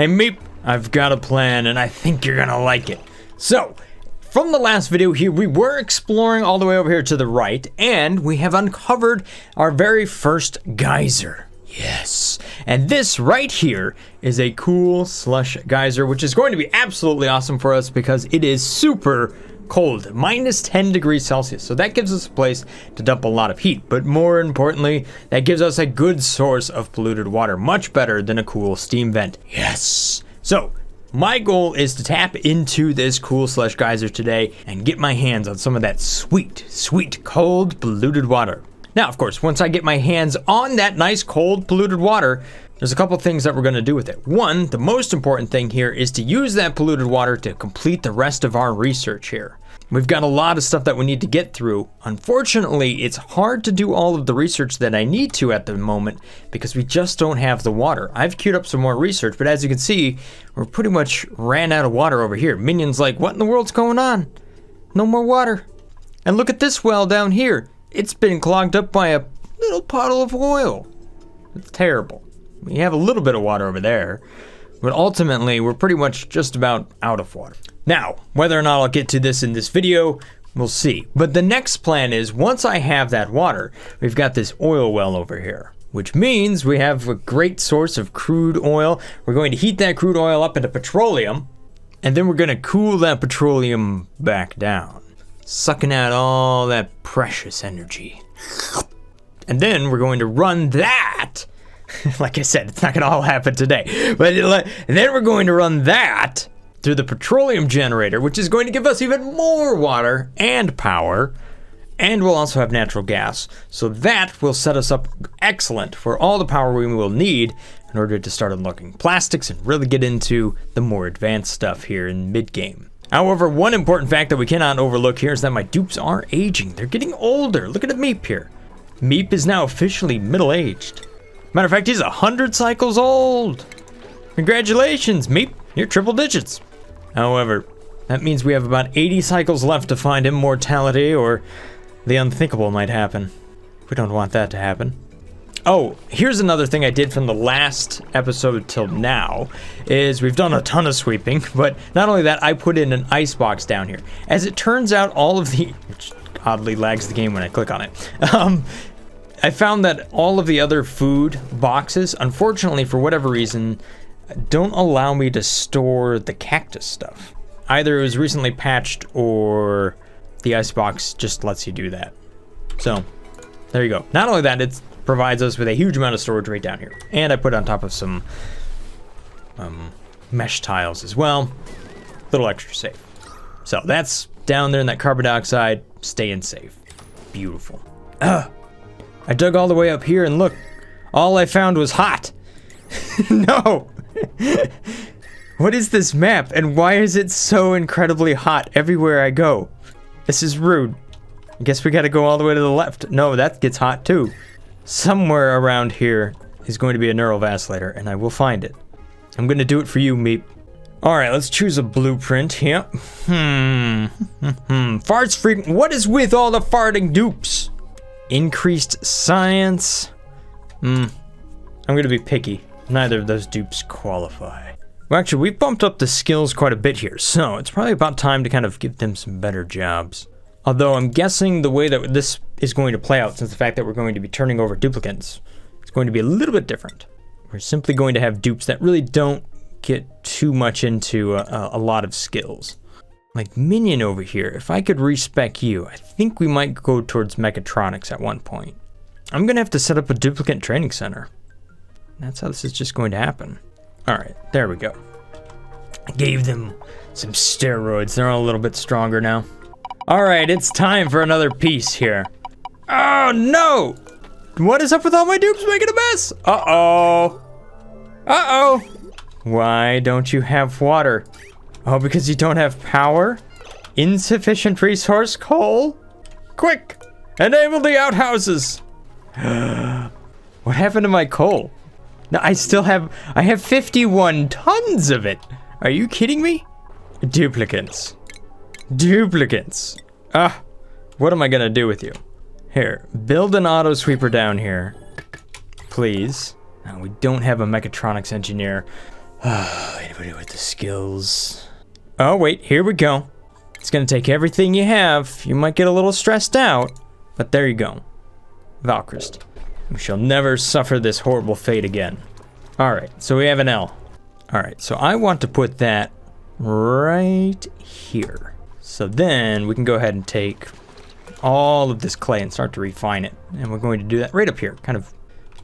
Hey Meep, I've got a plan and I think you're gonna like it. So, from the last video here, we were exploring all the way over here to the right, and we have uncovered our very first geyser. Yes. And this right here is a cool slush geyser, which is going to be absolutely awesome for us because it is super cold, minus 10 degrees Celsius. So that gives us a place to dump a lot of heat. But more importantly, that gives us a good source of polluted water, much better than a cool steam vent. Yes. So my goal is to tap into this cool slush geyser today and get my hands on some of that sweet, sweet, cold, polluted water. Now, of course, once I get my hands on that nice, cold, polluted water, there's a couple things that we're going to do with it. One, the most important thing here is to use that polluted water to complete the rest of our research here. We've got a lot of stuff that we need to get through. Unfortunately, it's hard to do all of the research that I need to at the moment because we just don't have the water. I've queued up some more research, but as you can see, we're pretty much ran out of water over here. Minion's like, what in the world's going on? No more water. And look at this well down here. It's been clogged up by a little puddle of oil. It's terrible. We have a little bit of water over there, but ultimately we're pretty much just about out of water. Now, whether or not I'll get to this in this video, we'll see. But the next plan is once I have that water, we've got this oil well over here, which means we have a great source of crude oil. We're going to heat that crude oil up into petroleum, and then we're going to cool that petroleum back down, sucking out all that precious energy. And then we're going to run that. Like I said, it's not going to all happen today. But then we're going to run that through the petroleum generator, which is going to give us even more water and power. And we'll also have natural gas. So that will set us up excellent for all the power we will need in order to start unlocking plastics and really get into the more advanced stuff here in mid-game. However, one important fact that we cannot overlook here is that my dupes are aging. They're getting older. Look at Meep here. Meep is now officially middle-aged. Matter of fact, he's 100 cycles old. Congratulations, Meep. You're triple digits. However, that means we have about 80 cycles left to find immortality, or the unthinkable might happen. We don't want that to happen. Oh, here's another thing I did from the last episode till now, is we've done a ton of sweeping, but not only that, I put in an icebox down here. As it turns out, all of the, which oddly lags the game when I click on it, I found that all of the other food boxes, unfortunately for whatever reason, don't allow me to store the cactus stuff. Either it was recently patched or the icebox just lets you do that. So, there you go. Not only that, it provides us with a huge amount of storage right down here. And I put it on top of some mesh tiles as well. A little extra safe. So that's down there in that carbon dioxide, staying safe. Beautiful. I dug all the way up here and look, all I found was hot. No. What is this map and why is it so incredibly hot everywhere I go? This is rude. I guess we gotta go all the way to the left. No, that gets hot too. Somewhere around here is going to be a neural vacillator and I will find it. I'm gonna do it for you, Meep. Alright, let's choose a blueprint here. Farts freak. What is with all the farting dupes? Increased science. I'm gonna be picky. Neither of those dupes qualify. Well, actually, we've bumped up the skills quite a bit here, so it's probably about time to kind of give them some better jobs. Although I'm guessing the way that this is going to play out, since the fact that we're going to be turning over duplicates, it's going to be a little bit different. We're simply going to have dupes that really don't get too much into a lot of skills. Like Minion over here, if I could respec you, I think we might go towards mechatronics at one point. I'm gonna have to set up a duplicate training center. That's how this is just going to happen. All right, there we go. I gave them some steroids. They're all a little bit stronger now. All right, it's time for another piece here. Oh no! What is up with all my dupes making a mess? Uh-oh. Uh-oh. Why don't you have water? Oh, because you don't have power? Insufficient resource coal? Quick, enable the outhouses. What happened to my coal? No, I have 51 tons of it. Are you kidding me? Duplicates. Duplicates. What am I gonna do with you? Here, build an auto sweeper down here. Please. No, we don't have a mechatronics engineer. Nobody with the skills. Oh, wait, here we go. It's gonna take everything you have. You might get a little stressed out, but there you go. Valkyrie. We shall never suffer this horrible fate again. All right, so we have an L. All right, so I want to put that right here. So then we can go ahead and take all of this clay and start to refine it. And we're going to do that right up here, kind of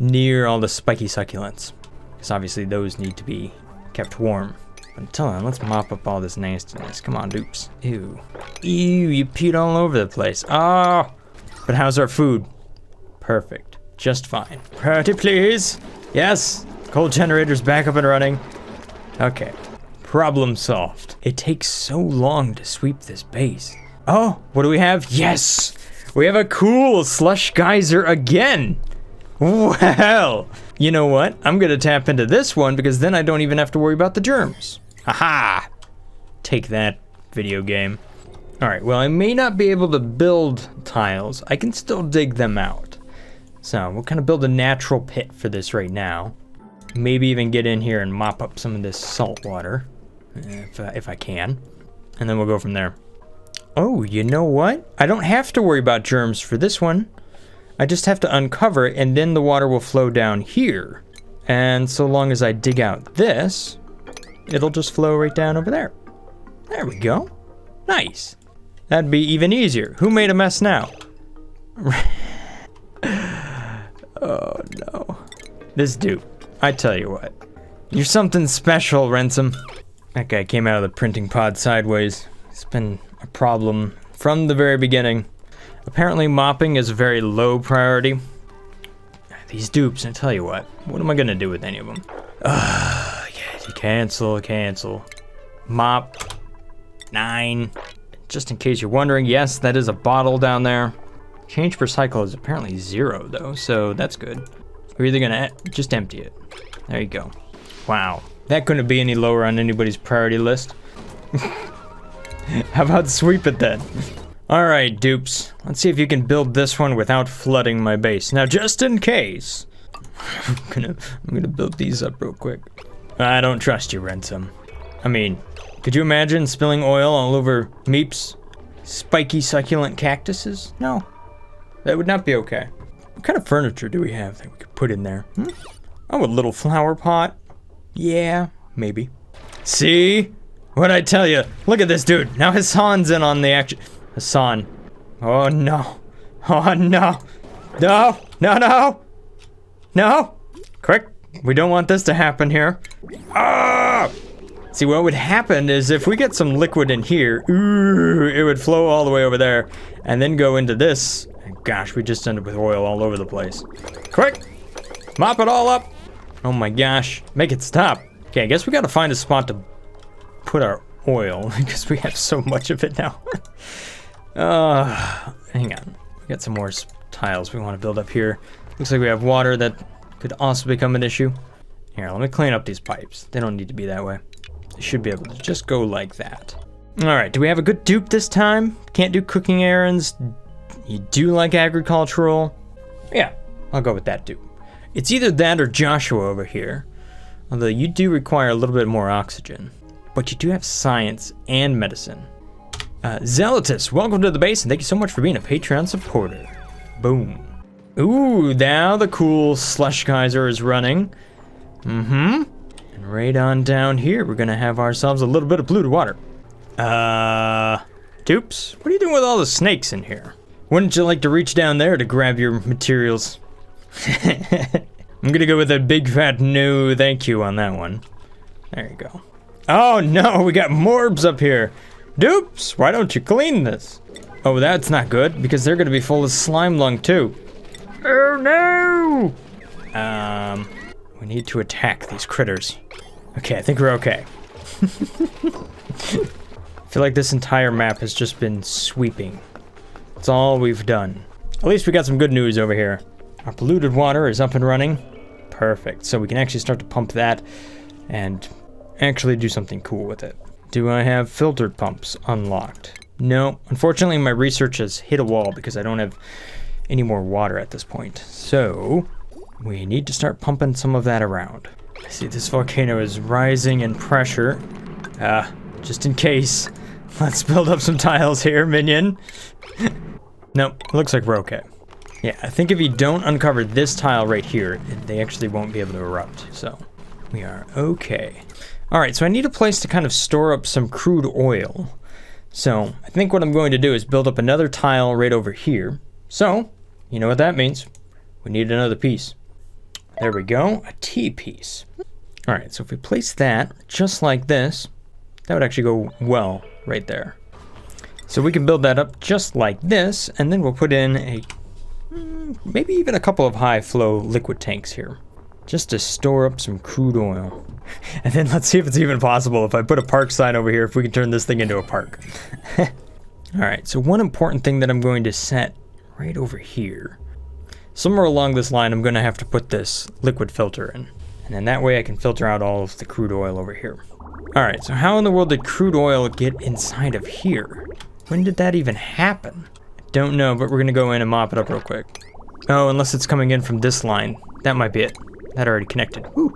near all the spiky succulents. Because obviously those need to be kept warm. But until then, let's mop up all this nastiness. Come on, Dupes. Ew. Ew, you peed all over the place. Oh! But how's our food? Perfect. Just fine. Priority, please. Yes. Coal generator's back up and running. Okay. Problem solved. It takes so long to sweep this base. Oh, what do we have? Yes! We have a cool slush geyser again. Well, you know what? I'm gonna tap into this one because then I don't even have to worry about the germs. Aha! Take that, video game. All right, well, I may not be able to build tiles. I can still dig them out. So we'll kind of build a natural pit for this right now. Maybe even get in here and mop up some of this salt water, if I can. And then we'll go from there. Oh, you know what? I don't have to worry about germs for this one. I just have to uncover it, and then the water will flow down here. And so long as I dig out this, it'll just flow right down over there. There we go. Nice. That'd be even easier. Who made a mess now? Oh, no. This dude. I tell you what. You're something special, Ransom. That guy came out of the printing pod sideways. It's been a problem from the very beginning. Apparently mopping is a very low priority. These dupes, I tell you what am I gonna do with any of them? Cancel. Mop. 9. Just in case you're wondering, yes, that is a bottle down there. Change per cycle is apparently 0 though, so that's good. We're either gonna just empty it. There you go. Wow, that couldn't be any lower on anybody's priority list. How about sweep it then? All right, dupes. Let's see if you can build this one without flooding my base. Now, just in case, I'm gonna build these up real quick. I don't trust you, Ransom. I mean, could you imagine spilling oil all over Meep's spiky succulent cactuses? No, that would not be okay. What kind of furniture do we have that we could put in there? Oh, a little flower pot. Yeah, maybe. See? What'd I tell you? Look at this dude. Now Hassan's in on the action. Hassan. Oh no. Oh no. No. Quick. We don't want this to happen here. Ah! See, what would happen is if we get some liquid in here, it would flow all the way over there and then go into this. And gosh, we just end up with oil all over the place. Quick. Mop it all up. Oh my gosh. Make it stop. Okay, I guess we gotta find a spot to put our oil because we have so much of it now. Hang on. We got some more tiles we want to build up here. Looks like we have water that could also become an issue. Here, let me clean up these pipes. They don't need to be that way. They should be able to just go like that. All right, do we have a good dupe this time? Can't do cooking errands. You do like agricultural? Yeah, I'll go with that dupe. It's either that or Joshua over here. Although you do require a little bit more oxygen. But you do have science and medicine. Zealotus, welcome to the base, and thank you so much for being a Patreon supporter. Boom. Ooh, now the cool slush geyser is running. And right on down here, we're gonna have ourselves a little bit of polluted water. Dupes, what are you doing with all the snakes in here? Wouldn't you like to reach down there to grab your materials? I'm gonna go with a big fat no thank you on that one. There you go. Oh no, we got morbs up here. Dupes, why don't you clean this? Oh, that's not good, because they're gonna be full of slime lung too. Oh no! We need to attack these critters. Okay, I think we're okay. I feel like this entire map has just been sweeping. That's all we've done. At least we got some good news over here. Our polluted water is up and running. Perfect, so we can actually start to pump that and actually do something cool with it. Do I have filtered pumps unlocked? No, unfortunately my research has hit a wall because I don't have any more water at this point. So we need to start pumping some of that around. I see this volcano is rising in pressure. Just in case. Let's build up some tiles here, minion. Nope, looks like we're okay. Yeah, I think if you don't uncover this tile right here, they actually won't be able to erupt. So, we are okay. Alright, so I need a place to kind of store up some crude oil. So, I think what I'm going to do is build up another tile right over here. So, you know what that means. We need another piece. There we go, a T piece. Alright, so if we place that just like this, that would actually go well right there. So we can build that up just like this, and then we'll put in a, maybe even a couple of high flow liquid tanks here, just to store up some crude oil. And then let's see if it's even possible if I put a park sign over here, if we can turn this thing into a park. Alright, so one important thing that I'm going to set right over here. Somewhere along this line, I'm going to have to put this liquid filter in. And then that way I can filter out all of the crude oil over here. Alright, so how in the world did crude oil get inside of here? When did that even happen? I don't know, but we're going to go in and mop it up real quick. Oh, unless it's coming in from this line. That might be it. That already connected. Woo.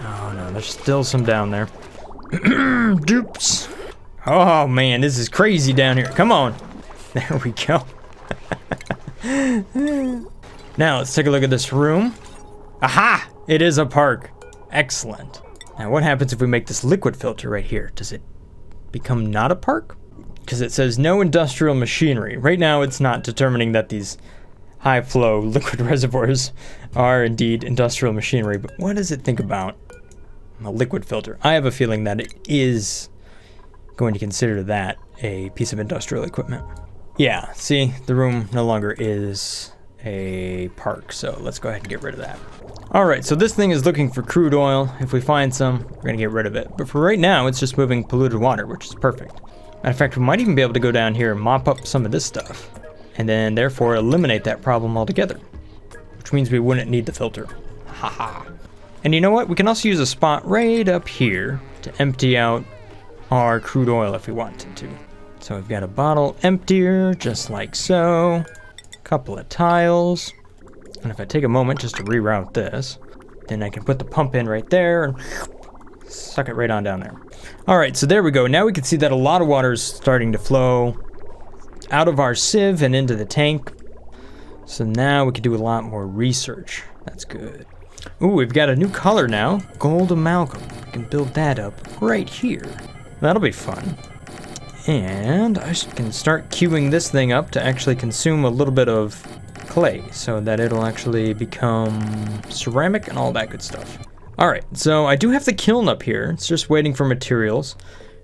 Oh no, there's still some down there. Dupes. Oh man, this is crazy down here. Come on. There we go. Now let's take a look at this room. Aha! It is a park. Excellent. Now what happens if we make this liquid filter right here? Does it become not a park? Because it says no industrial machinery. Right now it's not determining that these high flow liquid reservoirs are indeed industrial machinery, but what does it think about a liquid filter? I have a feeling that it is going to consider that a piece of industrial equipment. Yeah, see, the room no longer is a park, so let's go ahead and get rid of that. Alright, so this thing is looking for crude oil. If we find some, we're going to get rid of it. But for right now, it's just moving polluted water, which is perfect. Matter of fact, we might even be able to go down here and mop up some of this stuff, and then therefore eliminate that problem altogether, which means we wouldn't need the filter. Haha. And you know what? We can also use a spot right up here to empty out our crude oil if we wanted to. So we've got a bottle emptier, just like so. Couple of tiles. And if I take a moment just to reroute this, then I can put the pump in right there and suck it right on down there. Alright, so there we go. Now we can see that a lot of water is starting to flow out of our sieve and into the tank. So now we can do a lot more research. That's good. Ooh, we've got a new color now. Gold amalgam. We can build that up right here. That'll be fun. And I can start queuing this thing up to actually consume a little bit of clay so that it'll actually become ceramic and all that good stuff. Alright, so I do have the kiln up here. It's just waiting for materials.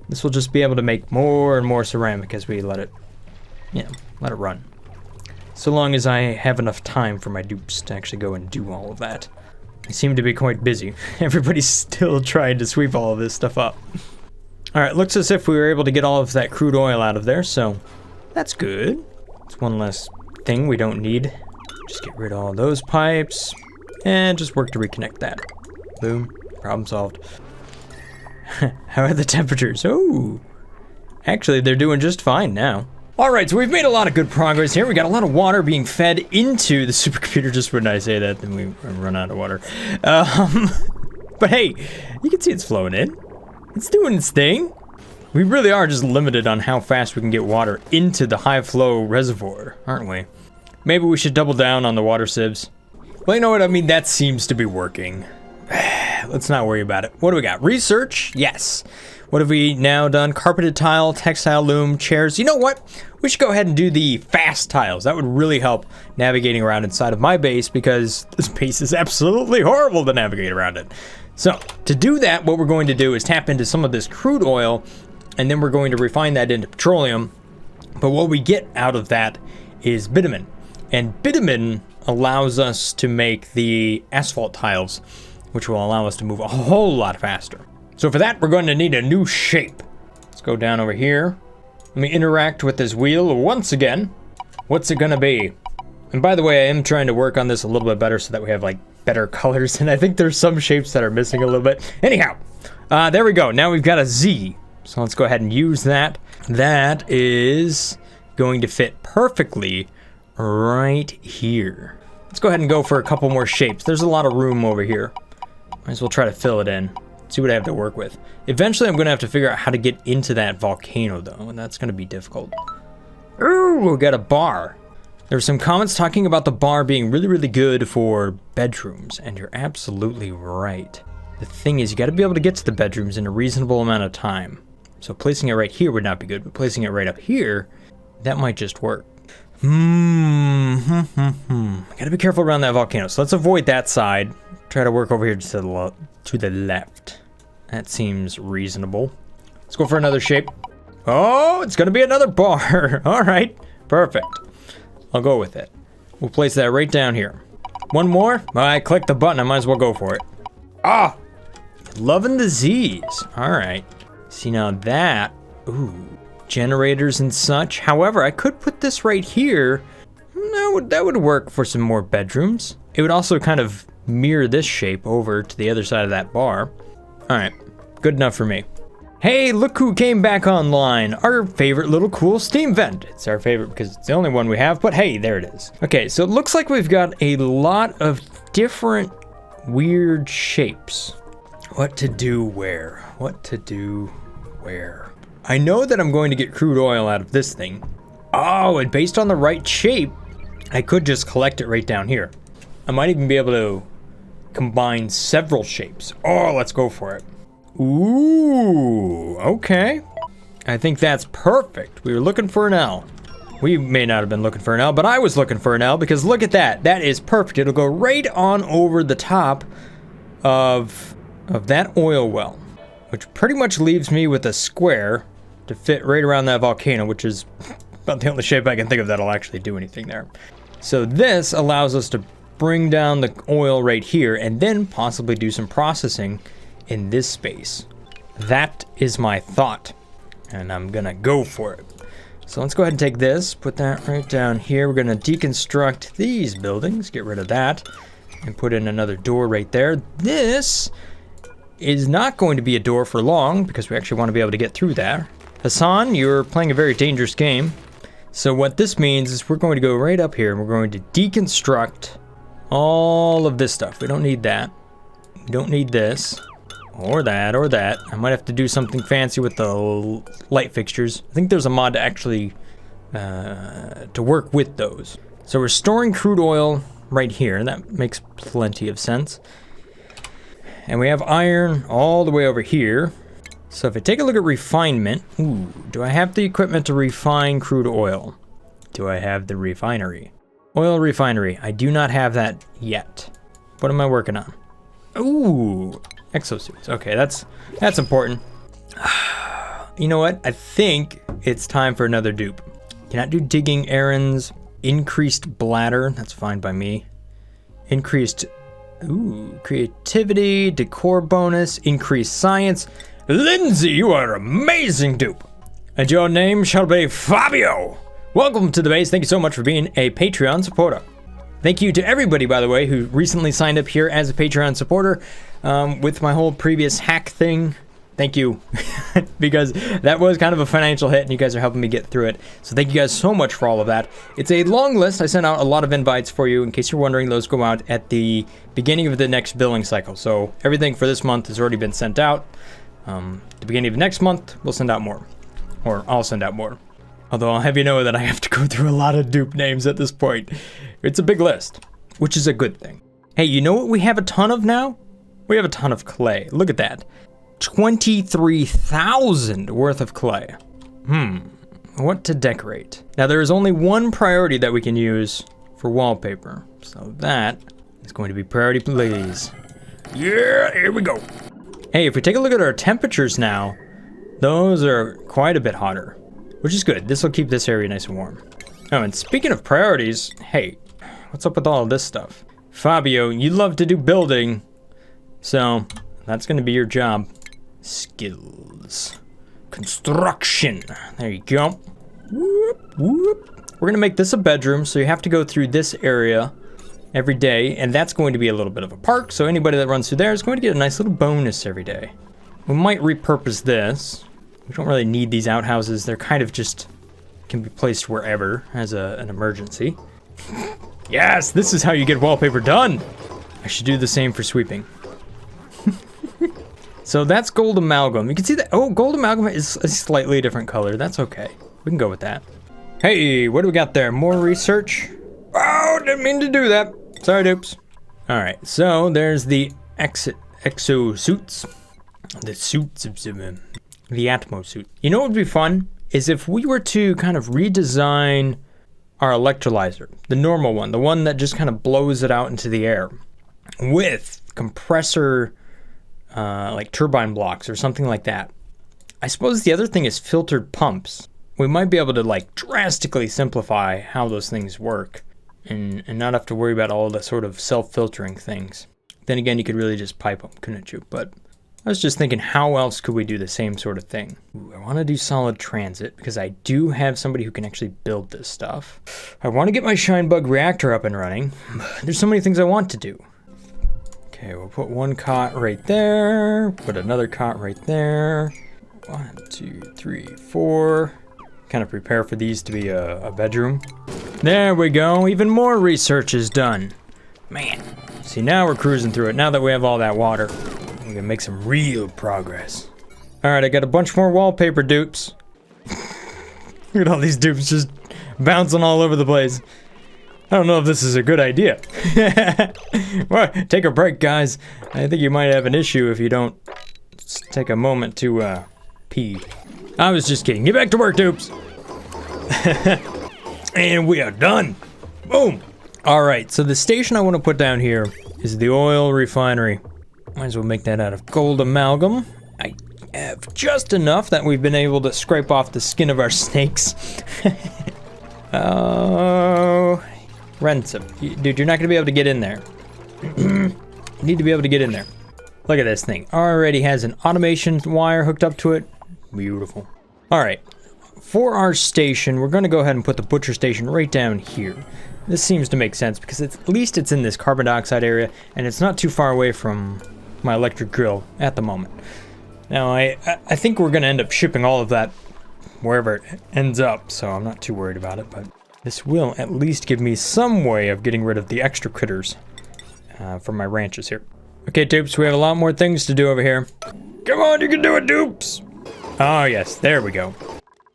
This will just be able to make more and more ceramic as we let it run. So long as I have enough time for my dupes to actually go and do all of that. They seem to be quite busy. Everybody's still trying to sweep all of this stuff up. Alright, looks as if we were able to get all of that crude oil out of there, so that's good. It's one less thing we don't need. Just get rid of all those pipes, and just work to reconnect that. Boom, problem solved. How are the temperatures? Oh, actually they're doing just fine now. Alright, so we've made a lot of good progress here. We got a lot of water being fed into the supercomputer. Just when I say that, then we run out of water. But hey, you can see it's flowing in. It's doing its thing. We really are just limited on how fast we can get water into the high flow reservoir, aren't we? Maybe we should double down on the water sieves. Well, you know what? I mean, that seems to be working. Let's not worry about it. What do we got? Research? Yes. What have we now done? Carpeted tile, textile loom, chairs. You know what? We should go ahead and do the fast tiles. That would really help navigating around inside of my base because this base is absolutely horrible to navigate around it. So, to do that, what we're going to do is tap into some of this crude oil, and then we're going to refine that into petroleum. But what we get out of that is bitumen. And bitumen allows us to make the asphalt tiles, which will allow us to move a whole lot faster. So for that, we're going to need a new shape. Let's go down over here. Let me interact with this wheel once again. What's it gonna be? And by the way, I am trying to work on this a little bit better so that we have like better colors, and I think there's some shapes that are missing a little bit. Anyhow, there we go. Now we've got a Z. So let's go ahead and use that. That is going to fit perfectly right here. Let's go ahead and go for a couple more shapes. There's a lot of room over here. Might as well try to fill it in. See what I have to work with. Eventually, I'm going to have to figure out how to get into that volcano, though, and that's going to be difficult. Ooh, we got a bar. There were some comments talking about the bar being really, really good for bedrooms, and you're absolutely right. The thing is, you got to be able to get to the bedrooms in a reasonable amount of time. So placing it right here would not be good, but placing it right up here, that might just work. Gotta be careful around that volcano. So let's avoid that side. Try to work over here to the left. That seems reasonable. Let's go for another shape. Oh, it's gonna be another bar. All right, perfect. I'll go with it. We'll place that right down here. One more. I clicked the button. I might as well go for it. Ah, loving the Z's. All right. See now that. Ooh. Generators and such. However, I could put this right here. That would work for some more bedrooms. It would also kind of mirror this shape over to the other side of that bar. All right, good enough for me. Hey, look who came back online. Our favorite little cool steam vent. It's our favorite because it's the only one we have, but hey, there it is. Okay, so it looks like we've got a lot of different weird shapes. What to do where? What to do where? I know that I'm going to get crude oil out of this thing. Oh, and based on the right shape, I could just collect it right down here. I might even be able to combine several shapes. Oh, let's go for it. Ooh, okay. I think that's perfect. We were looking for an L. We may not have been looking for an L, but I was looking for an L because look at that. That is perfect. It'll go right on over the top of that oil well, which pretty much leaves me with a square to fit right around that volcano, which is about the only shape I can think of that'll actually do anything there. So this allows us to bring down the oil right here and then possibly do some processing in this space. That is my thought, and I'm gonna go for it. So let's go ahead and take this, put that right down here. We're gonna deconstruct these buildings, get rid of that, and put in another door right there. This is not going to be a door for long because we actually want to be able to get through there. Hassan, you're playing a very dangerous game. So what this means is we're going to go right up here and we're going to deconstruct all of this stuff. We don't need that. We don't need this. Or that, or that. I might have to do something fancy with the light fixtures. I think there's a mod to actually, to work with those. So we're storing crude oil right here. That makes plenty of sense. And we have iron all the way over here. So if I take a look at refinement, ooh, do I have the equipment to refine crude oil? Do I have the refinery? Oil refinery, I do not have that yet. What am I working on? Ooh, exosuits. Okay, that's important. You know what? I think it's time for another dupe. Cannot do digging errands. Increased bladder, that's fine by me. Increased, ooh, creativity, decor bonus, increased science. Lindsay, you are amazing, dupe. And your name shall be Fabio. Welcome to the base. Thank you so much for being a Patreon supporter. Thank you to everybody, by the way, who recently signed up here as a Patreon supporter with my whole previous hack thing. Thank you, because that was kind of a financial hit, and you guys are helping me get through it. So thank you guys so much for all of that. It's a long list. I sent out a lot of invites for you. In case you're wondering, those go out at the beginning of the next billing cycle. So everything for this month has already been sent out. The beginning of next month, we'll send out more. Or I'll send out more. Although I'll have you know that I have to go through a lot of dupe names at this point. It's a big list, which is a good thing. Hey, you know what we have a ton of now? We have a ton of clay. Look at that. 23,000 worth of clay. What to decorate? Now there is only one priority that we can use for wallpaper. So that is going to be priority please. Yeah, here we go. Hey, if we take a look at our temperatures now, those are quite a bit hotter, which is good. This will keep this area nice and warm. Oh, and speaking of priorities, hey, what's up with all of this stuff? Fabio, you love to do building, so that's gonna be your job. Skills. Construction. There you go. Whoop, whoop. We're gonna make this a bedroom, so you have to go through this area every day, and that's going to be a little bit of a park, so anybody that runs through there is going to get a nice little bonus every day. We might repurpose this. We don't really need these outhouses. They're kind of just, can be placed wherever as an emergency. Yes, this is how you get wallpaper done. I should do the same for sweeping. So that's gold amalgam. You can see that, oh, gold amalgam is a slightly different color. That's okay. We can go with that. Hey, what do we got there? More research? Oh, didn't mean to do that. Sorry, Dupes. All right, so there's the exo suits. The suits of the Atmo suit. You know what would be fun? Is if we were to kind of redesign our electrolyzer, the normal one, the one that just kind of blows it out into the air, with compressor, like turbine blocks or something like that. I suppose the other thing is filtered pumps. We might be able to like drastically simplify how those things work and not have to worry about all the sort of self-filtering things. Then again, you could really just pipe them, couldn't you? But I was just thinking, how else could we do the same sort of thing? Ooh, I want to do solid transit because I do have somebody who can actually build this stuff. I want to get my Shinebug reactor up and running. There's so many things I want to do. Okay, we'll put one cot right there. Put another cot right there. 1, 2, 3, 4. Kind of prepare for these to be a bedroom. There we go. Even more research is done. Man. See, now we're cruising through it. Now that we have all that water, we can make some real progress. All right, I got a bunch more wallpaper dupes. Look at all these dupes just bouncing all over the place. I don't know if this is a good idea. Well, take a break, guys. I think you might have an issue if you don't take a moment to pee. I was just kidding. Get back to work, dupes. And we are done. Boom. All right, so the station I want to put down here is the oil refinery. Might as well make that out of gold amalgam. I have just enough that we've been able to scrape off the skin of our snakes. Oh, ransom. Dude, you're not going to be able to get in there. You need to be able to get in there. Look at this thing. Already has an automation wire hooked up to it. Beautiful. All right, for our station, we're going to go ahead and put the butcher station right down here. This seems to make sense because at least it's in this carbon dioxide area and it's not too far away from my electric grill at the moment. Now, I think we're going to end up shipping all of that wherever it ends up, so I'm not too worried about it, but this will at least give me some way of getting rid of the extra critters from my ranches here. Okay, Dupes, we have a lot more things to do over here. Come on, you can do it, Dupes! Oh, yes, there we go.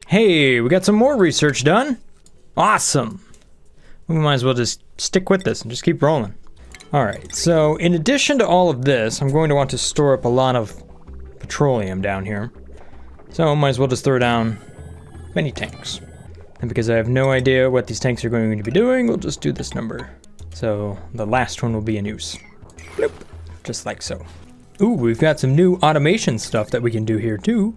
Hey, we got some more research done. Awesome. We might as well just stick with this and just keep rolling. All right, so in addition to all of this, I'm going to want to store up a lot of petroleum down here. So I might as well just throw down many tanks. And because I have no idea what these tanks are going to be doing, we'll just do this number. So the last one will be a noose. Bloop. Just like so. Ooh, we've got some new automation stuff that we can do here too.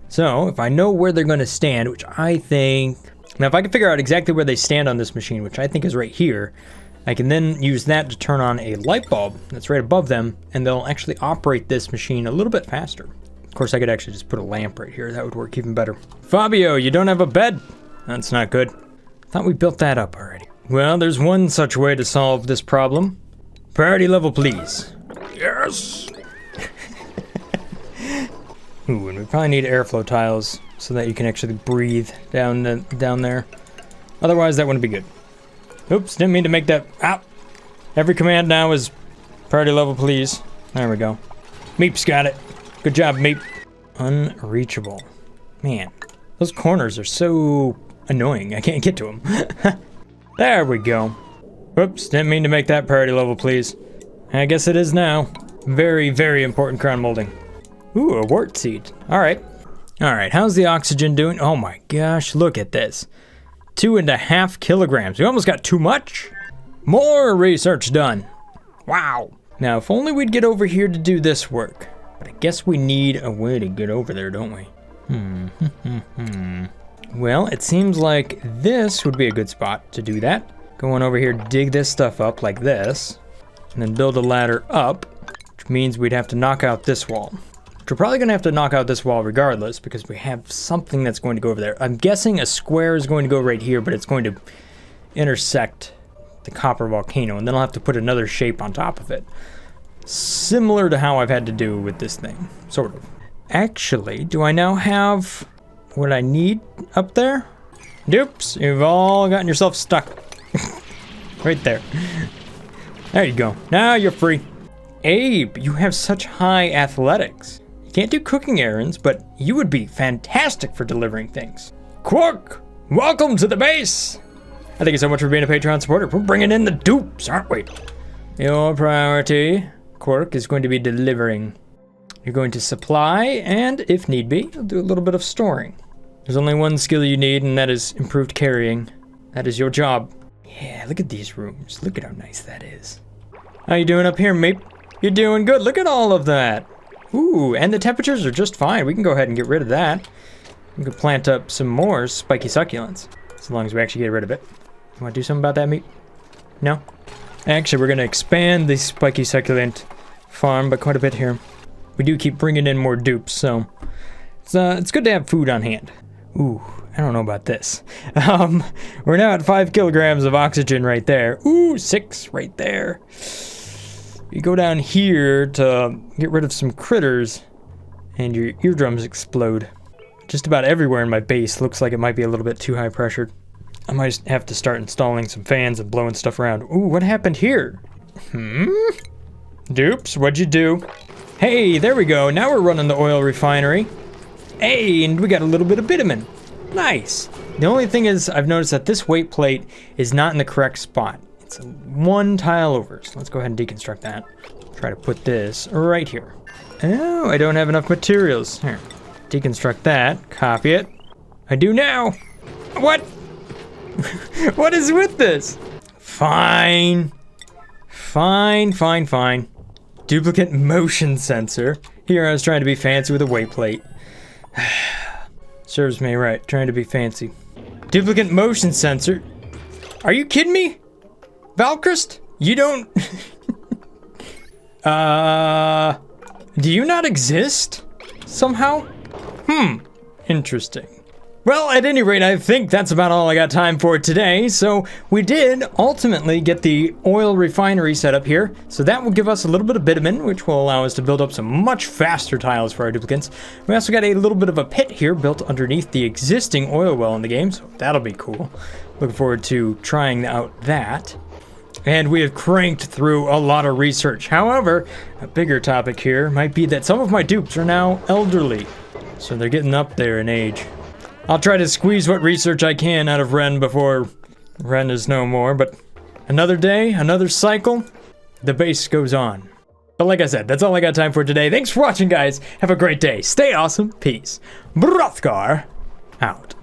So if I know where they're going to stand, which I think... Now if I can figure out exactly where they stand on this machine, which I think is right here, I can then use that to turn on a light bulb that's right above them, and they'll actually operate this machine a little bit faster. Of course, I could actually just put a lamp right here. That would work even better. Fabio, you don't have a bed? That's not good. Thought we built that up already. Well, there's one such way to solve this problem. Priority level, please. Yes! Ooh, and we probably need airflow tiles so that you can actually breathe down there. Otherwise, that wouldn't be good. Oops, didn't mean to make that. Ow! Every command now is priority level, please. There we go. Meep's got it. Good job, Meep. Unreachable. Man, those corners are so annoying. I can't get to them. There we go. Oops, didn't mean to make that priority level, please. I guess it is now. Very, very important crown molding. Ooh, a wart seed. All right. All right, how's the oxygen doing? Oh my gosh, look at this. 2.5 kilograms. We almost got too much. More research done. Wow. Now, if only we'd get over here to do this work. But I guess we need a way to get over there, don't we? Well, it seems like this would be a good spot to do that. Go on over here, dig this stuff up like this, and then build a ladder up, which means we'd have to knock out this wall. We're probably going to have to knock out this wall regardless because we have something that's going to go over there. I'm guessing a square is going to go right here, but it's going to intersect the copper volcano, and then I'll have to put another shape on top of it. Similar to how I've had to do with this thing, sort of. Actually, do I now have what I need up there? Dupes, you've all gotten yourself stuck. Right there. There you go. Now you're free. Abe, you have such high athletics. Can't do cooking errands, but you would be fantastic for delivering things. Quark, welcome to the base. Thank you so much for being a Patreon supporter. We're bringing in the dupes, aren't we? Your priority, Quark, is going to be delivering. You're going to supply, and if need be, you'll do a little bit of storing. There's only one skill you need, and that is improved carrying. That is your job. Yeah, look at these rooms. Look at how nice that is. How you doing up here, mate? You're doing good. Look at all of that. Ooh, and the temperatures are just fine. We can go ahead and get rid of that. We can plant up some more spiky succulents, as long as we actually get rid of it. You want to do something about that, meat? No? Actually, we're going to expand the spiky succulent farm by quite a bit here. We do keep bringing in more dupes, so it's good to have food on hand. Ooh, I don't know about this. We're now at 5 kilograms of oxygen right there. Ooh, 6 right there. You go down here to get rid of some critters, and your eardrums explode. Just about everywhere in my base looks like it might be a little bit too high pressured. I might have to start installing some fans and blowing stuff around. Ooh, what happened here? Dupes, what'd you do? Hey, there we go. Now we're running the oil refinery. Hey, and we got a little bit of bitumen. Nice. The only thing is, I've noticed that this weight plate is not in the correct spot. It's one tile over, so let's go ahead and deconstruct that. Try to put this right here. Oh, I don't have enough materials. Here, deconstruct that, copy it. I do now. What? What is with this? Fine. Fine. Duplicate motion sensor. Here I was trying to be fancy with a weight plate. Serves me right, trying to be fancy. Duplicate motion sensor? Are you kidding me? Valkrist? You don't... Do you not exist? Somehow? Interesting. Well, at any rate, I think that's about all I got time for today. So we did ultimately get the oil refinery set up here. So that will give us a little bit of bitumen, which will allow us to build up some much faster tiles for our duplicates. We also got a little bit of a pit here built underneath the existing oil well in the game. So that'll be cool. Looking forward to trying out that. And we have cranked through a lot of research. However, a bigger topic here might be that some of my dupes are now elderly. So they're getting up there in age. I'll try to squeeze what research I can out of Ren before Ren is no more, but another day, another cycle, the base goes on. But like I said, that's all I got time for today. Thanks for watching, guys. Have a great day. Stay awesome. Peace. Brothgar out.